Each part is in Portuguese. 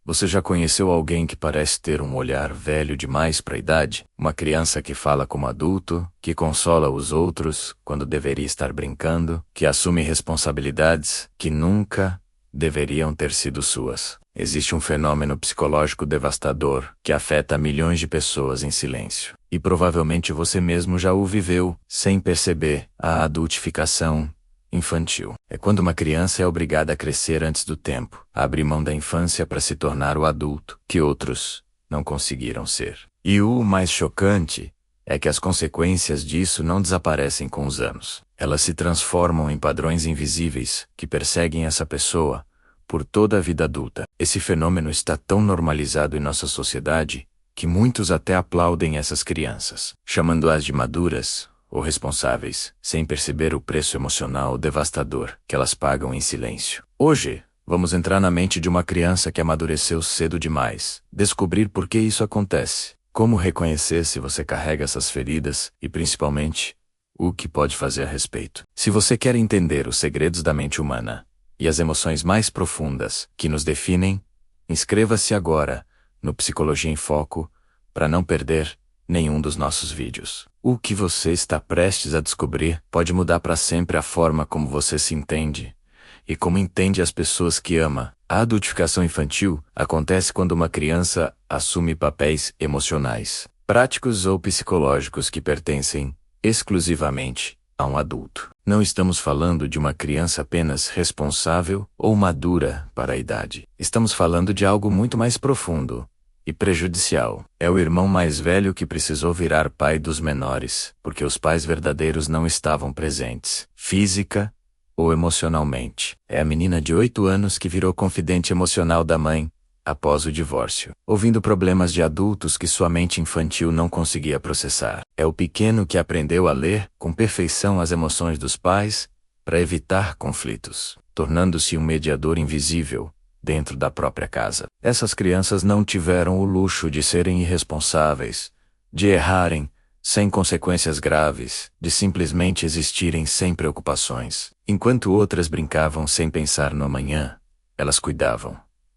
Você já conheceu alguém que parece ter um olhar velho demais para a idade? Uma criança que fala como adulto, que consola os outros quando deveria estar brincando, que assume responsabilidades que nunca deveriam ter sido suas. Existe um fenômeno psicológico devastador que afeta milhões de pessoas em silêncio. E provavelmente você mesmo já o viveu, sem perceber, a adultificação infantil. É quando uma criança é obrigada a crescer antes do tempo, a abrir mão da infância para se tornar o adulto que outros não conseguiram ser. E o mais chocante é que as consequências disso não desaparecem com os anos. Elas se transformam em padrões invisíveis que perseguem essa pessoa por toda a vida adulta. Esse fenômeno está tão normalizado em nossa sociedade que muitos até aplaudem essas crianças, chamando-as de maduras ou responsáveis, sem perceber o preço emocional devastador que elas pagam em silêncio. Hoje, vamos entrar na mente de uma criança que amadureceu cedo demais, descobrir por que isso acontece, como reconhecer se você carrega essas feridas e, principalmente, o que pode fazer a respeito. Se você quer entender os segredos da mente humana e as emoções mais profundas que nos definem, inscreva-se agora no Psicologia em Foco para não perder nenhum dos nossos vídeos. O que você está prestes a descobrir pode mudar para sempre a forma como você se entende e como entende as pessoas que ama. A adultificação infantil acontece quando uma criança assume papéis emocionais, práticos ou psicológicos que pertencem exclusivamente a um adulto. Não estamos falando de uma criança apenas responsável ou madura para a idade. Estamos falando de algo muito mais profundo e prejudicial. É o irmão mais velho que precisou virar pai dos menores, porque os pais verdadeiros não estavam presentes, física ou emocionalmente. É a menina de 8 anos que virou confidente emocional da mãe após o divórcio, ouvindo problemas de adultos que sua mente infantil não conseguia processar. É o pequeno que aprendeu a ler com perfeição as emoções dos pais para evitar conflitos, tornando-se um mediador invisível dentro da própria casa. Essas crianças não tiveram o luxo de serem irresponsáveis, de errarem sem consequências graves, de simplesmente existirem sem preocupações. Enquanto outras brincavam sem pensar no amanhã, elas cuidavam,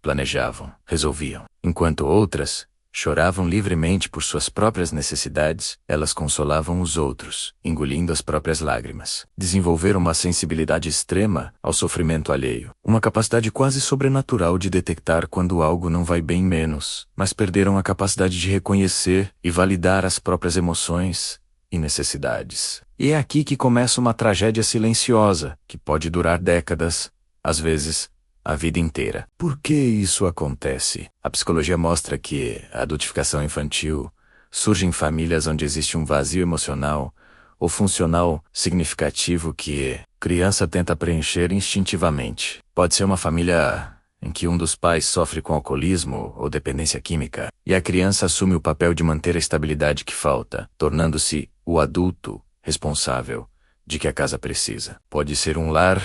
planejavam, resolviam. Enquanto outras choravam livremente por suas próprias necessidades, elas consolavam os outros, engolindo as próprias lágrimas. Desenvolveram uma sensibilidade extrema ao sofrimento alheio, uma capacidade quase sobrenatural de detectar quando algo não vai bem menos, mas perderam a capacidade de reconhecer e validar as próprias emoções e necessidades. E é aqui que começa uma tragédia silenciosa, que pode durar décadas, às vezes a vida inteira. Por que isso acontece? A psicologia mostra que a adultificação infantil surge em famílias onde existe um vazio emocional ou funcional significativo que a criança tenta preencher instintivamente. Pode ser uma família em que um dos pais sofre com alcoolismo ou dependência química, e a criança assume o papel de manter a estabilidade que falta, tornando-se o adulto responsável de que a casa precisa. Pode ser um lar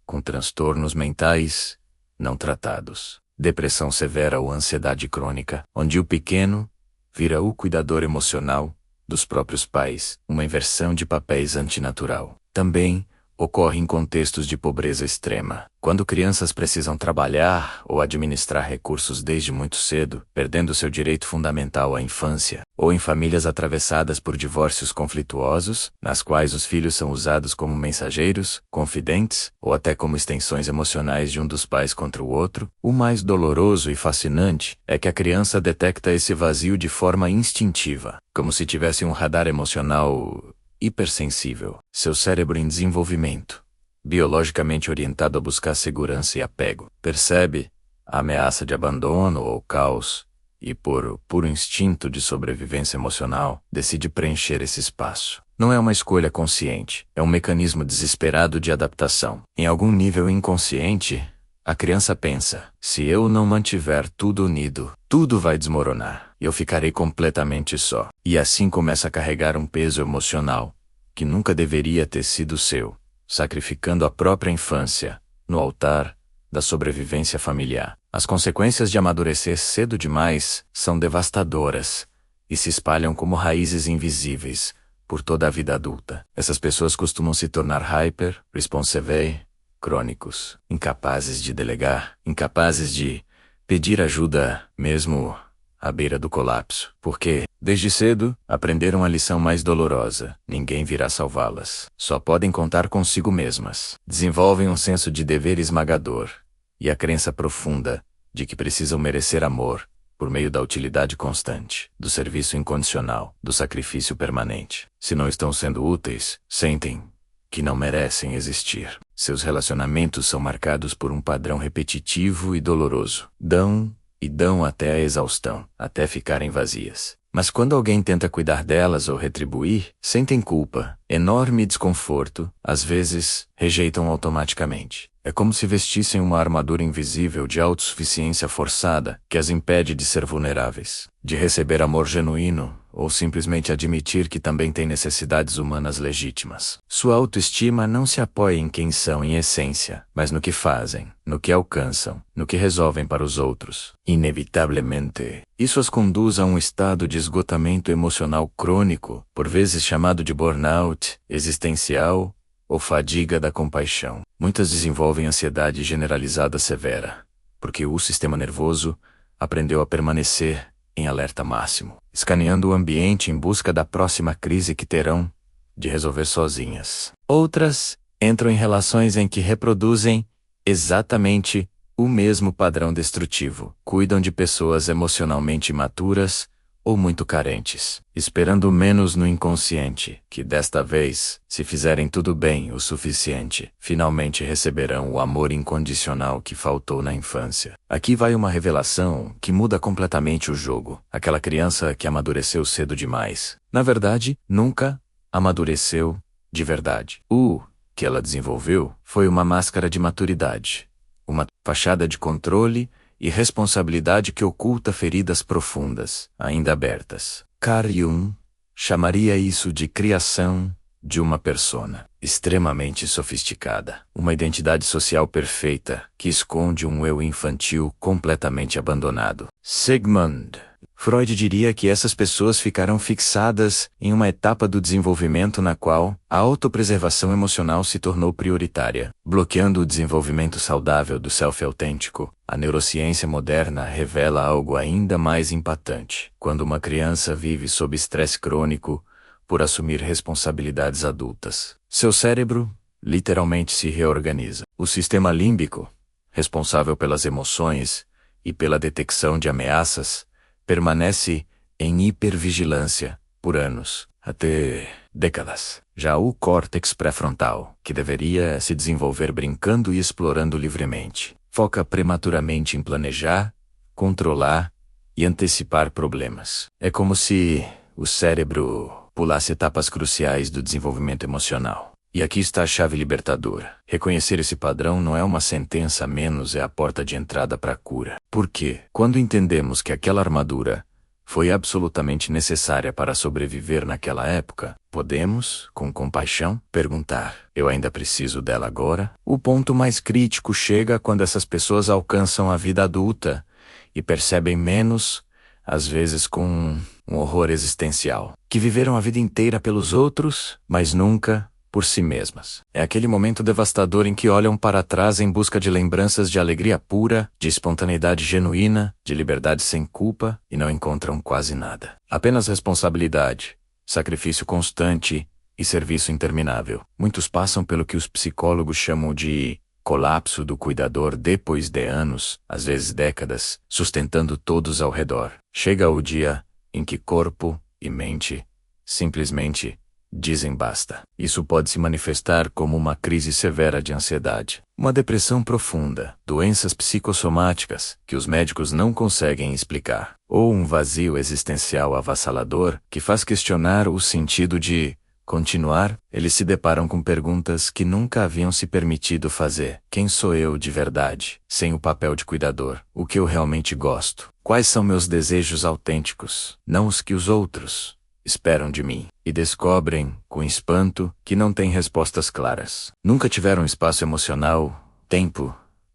com transtornos mentais não tratados, depressão severa ou ansiedade crônica, onde o pequeno vira o cuidador emocional dos próprios pais, uma inversão de papéis antinatural. Também ocorre em contextos de pobreza extrema, quando crianças precisam trabalhar ou administrar recursos desde muito cedo, perdendo seu direito fundamental à infância, ou em famílias atravessadas por divórcios conflituosos, nas quais os filhos são usados como mensageiros, confidentes, ou até como extensões emocionais de um dos pais contra o outro. O mais doloroso e fascinante é que a criança detecta esse vazio de forma instintiva, como se tivesse um radar emocional hipersensível. Seu cérebro em desenvolvimento, biologicamente orientado a buscar segurança e apego, percebe a ameaça de abandono ou caos e, por puro instinto de sobrevivência emocional, decide preencher esse espaço. Não é uma escolha consciente, é um mecanismo desesperado de adaptação. Em algum nível inconsciente, a criança pensa: se eu não mantiver tudo unido, tudo vai desmoronar, e eu ficarei completamente só. E assim começa a carregar um peso emocional que nunca deveria ter sido seu, sacrificando a própria infância no altar da sobrevivência familiar. As consequências de amadurecer cedo demais são devastadoras e se espalham como raízes invisíveis por toda a vida adulta. Essas pessoas costumam se tornar hyper-responsive, crônicos, incapazes de delegar, incapazes de pedir ajuda, mesmo à beira do colapso, porque, desde cedo, aprenderam a lição mais dolorosa: ninguém virá salvá-las. Só podem contar consigo mesmas. Desenvolvem um senso de dever esmagador e a crença profunda de que precisam merecer amor por meio da utilidade constante, do serviço incondicional, do sacrifício permanente. Se não estão sendo úteis, sentem que não merecem existir. Seus relacionamentos são marcados por um padrão repetitivo e doloroso. Dão e dão até a exaustão, até ficarem vazias. Mas quando alguém tenta cuidar delas ou retribuir, sentem culpa, enorme desconforto, às vezes rejeitam automaticamente. É como se vestissem uma armadura invisível de autossuficiência forçada que as impede de ser vulneráveis, de receber amor genuíno ou simplesmente admitir que também têm necessidades humanas legítimas. Sua autoestima não se apoia em quem são em essência, mas no que fazem, no que alcançam, no que resolvem para os outros. Inevitavelmente, isso as conduz a um estado de esgotamento emocional crônico, por vezes chamado de burnout existencial ou fadiga da compaixão. Muitas desenvolvem ansiedade generalizada severa, porque o sistema nervoso aprendeu a permanecer em alerta máximo, escaneando o ambiente em busca da próxima crise que terão de resolver sozinhas. Outras entram em relações em que reproduzem exatamente o mesmo padrão destrutivo. Cuidam de pessoas emocionalmente imaturas ou muito carentes, esperando menos no inconsciente, que desta vez, se fizerem tudo bem o suficiente, finalmente receberão o amor incondicional que faltou na infância. Aqui vai uma revelação que muda completamente o jogo. Aquela criança que amadureceu cedo demais, na verdade, nunca amadureceu de verdade. O que ela desenvolveu foi uma máscara de maturidade, uma fachada de controle e responsabilidade que oculta feridas profundas, ainda abertas. Carl Jung chamaria isso de criação de uma persona extremamente sofisticada, uma identidade social perfeita que esconde um eu infantil completamente abandonado. Sigmund Freud diria que essas pessoas ficaram fixadas em uma etapa do desenvolvimento na qual a autopreservação emocional se tornou prioritária, bloqueando o desenvolvimento saudável do self autêntico. A neurociência moderna revela algo ainda mais impactante. Quando uma criança vive sob estresse crônico por assumir responsabilidades adultas, seu cérebro literalmente se reorganiza. O sistema límbico, responsável pelas emoções e pela detecção de ameaças, permanece em hipervigilância por anos, até décadas. Já o córtex pré-frontal, que deveria se desenvolver brincando e explorando livremente, foca prematuramente em planejar, controlar e antecipar problemas. É como se o cérebro pulasse etapas cruciais do desenvolvimento emocional. E aqui está a chave libertadora. Reconhecer esse padrão não é uma sentença a menos, é a porta de entrada para a cura. Porque, quando entendemos que aquela armadura foi absolutamente necessária para sobreviver naquela época, podemos, com compaixão, perguntar: eu ainda preciso dela agora? O ponto mais crítico chega quando essas pessoas alcançam a vida adulta e percebem menos, às vezes com um horror existencial, que viveram a vida inteira pelos outros, mas nunca por si mesmas. É aquele momento devastador em que olham para trás em busca de lembranças de alegria pura, de espontaneidade genuína, de liberdade sem culpa e não encontram quase nada. Apenas responsabilidade, sacrifício constante e serviço interminável. Muitos passam pelo que os psicólogos chamam de colapso do cuidador depois de anos, às vezes décadas, sustentando todos ao redor. Chega o dia em que corpo e mente simplesmente dizem basta. Isso pode se manifestar como uma crise severa de ansiedade, uma depressão profunda, doenças psicossomáticas que os médicos não conseguem explicar, ou um vazio existencial avassalador que faz questionar o sentido de continuar. Eles se deparam com perguntas que nunca haviam se permitido fazer. Quem sou eu de verdade, sem o papel de cuidador? O que eu realmente gosto? Quais são meus desejos autênticos, não os que os outros esperam de mim? E descobrem, com espanto, que não têm respostas claras. Nunca tiveram espaço emocional, tempo,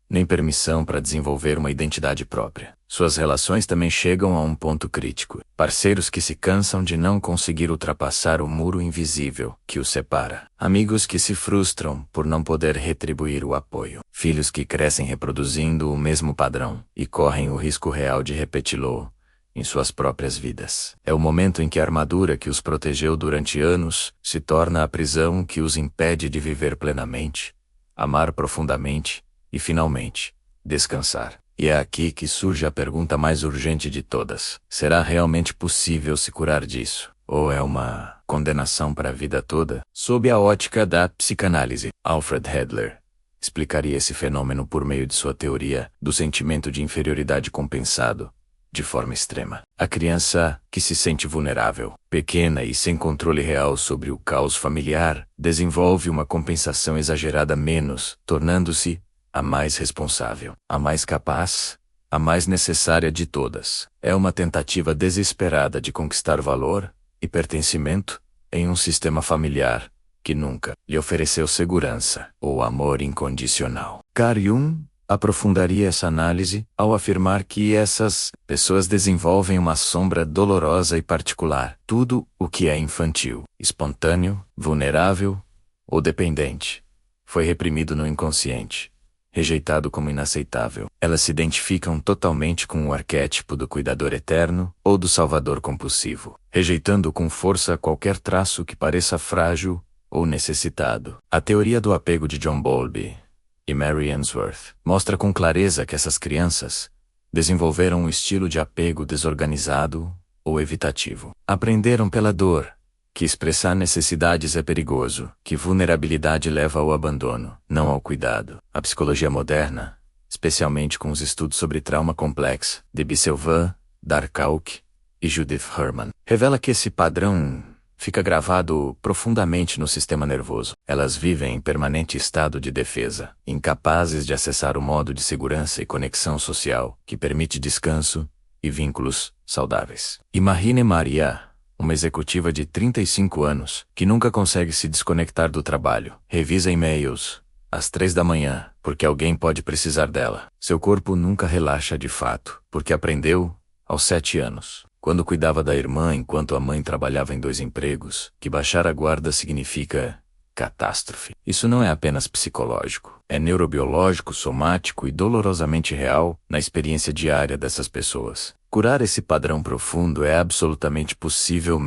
nem permissão para desenvolver uma identidade própria. Suas relações também chegam a um ponto crítico. Parceiros que se cansam de não conseguir ultrapassar o muro invisível que os separa. Amigos que se frustram por não poder retribuir o apoio. Filhos que crescem reproduzindo o mesmo padrão e correm o risco real de repeti-lo em suas próprias vidas. É o momento em que a armadura que os protegeu durante anos se torna a prisão que os impede de viver plenamente, amar profundamente e, finalmente, descansar. E é aqui que surge a pergunta mais urgente de todas. Será realmente possível se curar disso? Ou é uma condenação para a vida toda? Sob a ótica da psicanálise, Alfred Adler explicaria esse fenômeno por meio de sua teoria do sentimento de inferioridade compensado, de forma extrema. A criança que se sente vulnerável, pequena e sem controle real sobre o caos familiar, desenvolve uma compensação exagerada menos, tornando-se a mais responsável, a mais capaz, a mais necessária de todas. É uma tentativa desesperada de conquistar valor e pertencimento em um sistema familiar que nunca lhe ofereceu segurança ou amor incondicional. Carl Jung aprofundaria essa análise ao afirmar que essas pessoas desenvolvem uma sombra dolorosa e particular. Tudo o que é infantil, espontâneo, vulnerável ou dependente foi reprimido no inconsciente, rejeitado como inaceitável. Elas se identificam totalmente com o arquétipo do cuidador eterno ou do salvador compulsivo, rejeitando com força qualquer traço que pareça frágil ou necessitado. A teoria do apego de John Bowlby e Mary Ainsworth mostra com clareza que essas crianças desenvolveram um estilo de apego desorganizado ou evitativo. Aprenderam pela dor que expressar necessidades é perigoso, que vulnerabilidade leva ao abandono, não ao cuidado. A psicologia moderna, especialmente com os estudos sobre trauma complexo, de Bisselvan, Darkalk e Judith Herman, revela que esse padrão fica gravado profundamente no sistema nervoso. Elas vivem em permanente estado de defesa, incapazes de acessar o modo de segurança e conexão social que permite descanso e vínculos saudáveis. Imagine Maria, uma executiva de 35 anos, que nunca consegue se desconectar do trabalho. Revisa e-mails às 3 da manhã, porque alguém pode precisar dela. Seu corpo nunca relaxa de fato, porque aprendeu aos 7 anos, quando cuidava da irmã enquanto a mãe trabalhava em 2 empregos, que baixar a guarda significa catástrofe. Isso não é apenas psicológico, é neurobiológico, somático e dolorosamente real na experiência diária dessas pessoas. Curar esse padrão profundo é absolutamente possível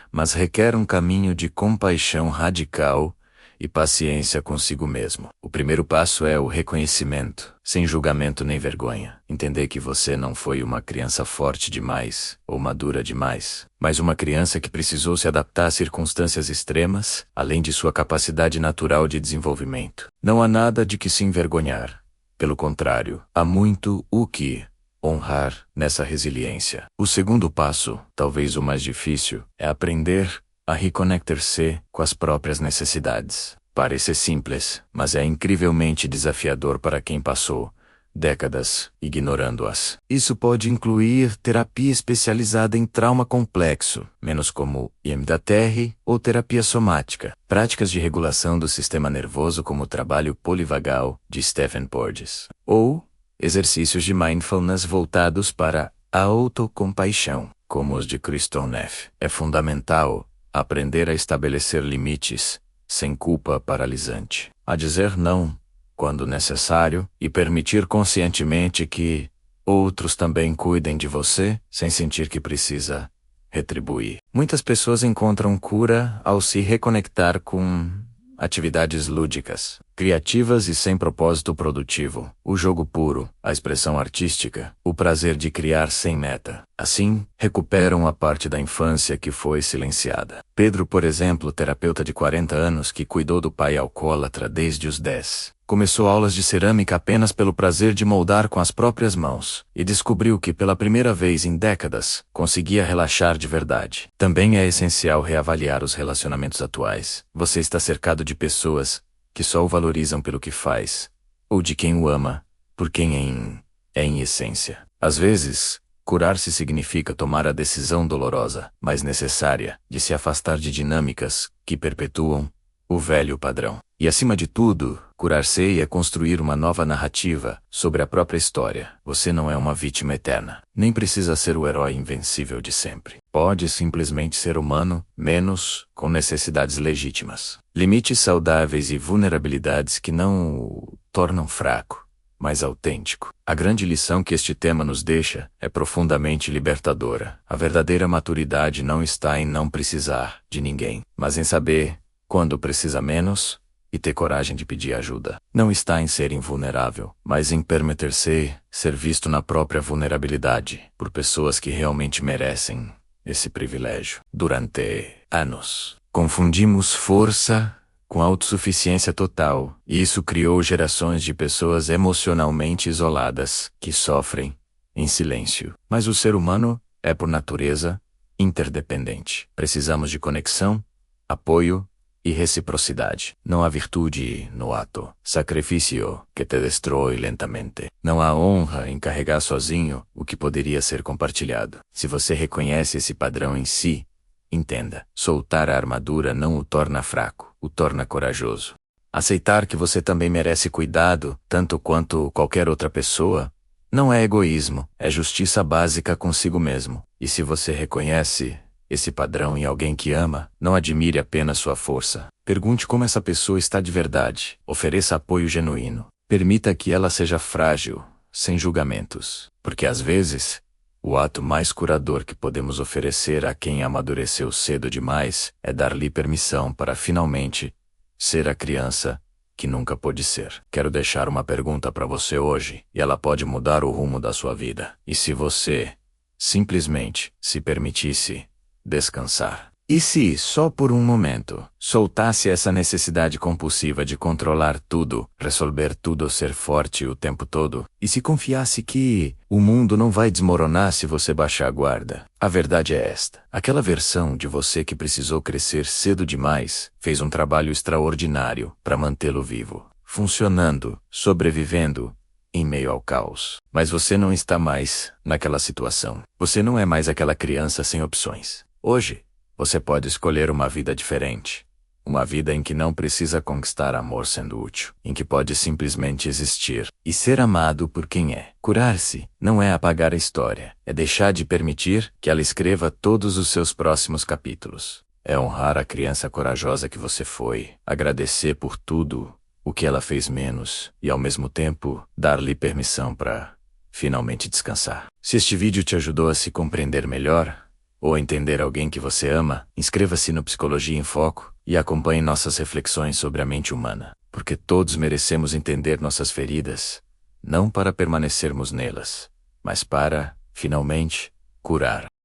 mas requer um caminho de compaixão radical e paciência consigo mesmo. O primeiro passo é o reconhecimento, sem julgamento nem vergonha. Entender que você não foi uma criança forte demais ou madura demais, mas uma criança que precisou se adaptar a circunstâncias extremas, além de sua capacidade natural de desenvolvimento. Não há nada de que se envergonhar. Pelo contrário, há muito o que honrar nessa resiliência. O segundo passo, talvez o mais difícil, é aprender a reconectar-se com as próprias necessidades. Parece simples, mas é incrivelmente desafiador para quem passou décadas ignorando-as. Isso pode incluir terapia especializada em trauma complexo, menos como EMDR ou terapia somática, práticas de regulação do sistema nervoso como o trabalho polivagal de Stephen Porges, ou exercícios de mindfulness voltados para a autocompaixão, como os de Kriston Neff. É fundamental aprender a estabelecer limites, sem culpa paralisante, a dizer não, quando necessário, e permitir conscientemente que outros também cuidem de você, sem sentir que precisa retribuir. Muitas pessoas encontram cura ao se reconectar com atividades lúdicas, criativas e sem propósito produtivo, o jogo puro, a expressão artística, o prazer de criar sem meta. Assim, recuperam a parte da infância que foi silenciada. Pedro, por exemplo, terapeuta de 40 anos que cuidou do pai alcoólatra desde os 10, começou aulas de cerâmica apenas pelo prazer de moldar com as próprias mãos, e descobriu que pela primeira vez em décadas, conseguia relaxar de verdade. Também é essencial reavaliar os relacionamentos atuais. Você está cercado de pessoas que só o valorizam pelo que faz, ou de quem o ama, por quem é em essência. Às vezes, curar-se significa tomar a decisão dolorosa, mas necessária, de se afastar de dinâmicas que perpetuam o velho padrão. E acima de tudo, Curar-se é construir uma nova narrativa sobre a própria história. Você não é uma vítima eterna. Nem precisa ser o herói invencível de sempre. Pode simplesmente ser humano, menos, com necessidades legítimas. Limites saudáveis e vulnerabilidades que não o tornam fraco, mas autêntico. A grande lição que este tema nos deixa é profundamente libertadora. A verdadeira maturidade não está em não precisar de ninguém, mas em saber, quando precisa menos, e ter coragem de pedir ajuda. Não está em ser invulnerável, mas em permitir-se ser visto na própria vulnerabilidade, por pessoas que realmente merecem esse privilégio. Durante anos, confundimos força com autossuficiência total, e isso criou gerações de pessoas emocionalmente isoladas, que sofrem em silêncio. Mas o ser humano é, por natureza, interdependente. Precisamos de conexão, apoio e reciprocidade. Não há virtude no ato, sacrifício que te destrói lentamente. Não há honra em carregar sozinho o que poderia ser compartilhado. Se você reconhece esse padrão em si, entenda, soltar a armadura não o torna fraco, o torna corajoso. Aceitar que você também merece cuidado, tanto quanto qualquer outra pessoa, não é egoísmo, é justiça básica consigo mesmo. E se você reconhece esse padrão em alguém que ama, não admire apenas sua força. Pergunte como essa pessoa está de verdade. Ofereça apoio genuíno. Permita que ela seja frágil, sem julgamentos. Porque às vezes, o ato mais curador que podemos oferecer a quem amadureceu cedo demais é dar-lhe permissão para finalmente ser a criança que nunca pôde ser. Quero deixar uma pergunta para você hoje, e ela pode mudar o rumo da sua vida. E se você simplesmente se permitisse descansar? E se, só por um momento, soltasse essa necessidade compulsiva de controlar tudo, resolver tudo ou ser forte o tempo todo? E se confiasse que o mundo não vai desmoronar se você baixar a guarda? A verdade é esta. Aquela versão de você que precisou crescer cedo demais, fez um trabalho extraordinário para mantê-lo vivo, funcionando, sobrevivendo, em meio ao caos. Mas você não está mais naquela situação. Você não é mais aquela criança sem opções. Hoje, você pode escolher uma vida diferente. Uma vida em que não precisa conquistar amor sendo útil. Em que pode simplesmente existir e ser amado por quem é. Curar-se não é apagar a história. É deixar de permitir que ela escreva todos os seus próximos capítulos. É honrar a criança corajosa que você foi. Agradecer por tudo o que ela fez menos. E ao mesmo tempo, dar-lhe permissão para finalmente descansar. Se este vídeo te ajudou a se compreender melhor, ou entender alguém que você ama, inscreva-se no Psicologia em Foco e acompanhe nossas reflexões sobre a mente humana. Porque todos merecemos entender nossas feridas, não para permanecermos nelas, mas para, finalmente, curar.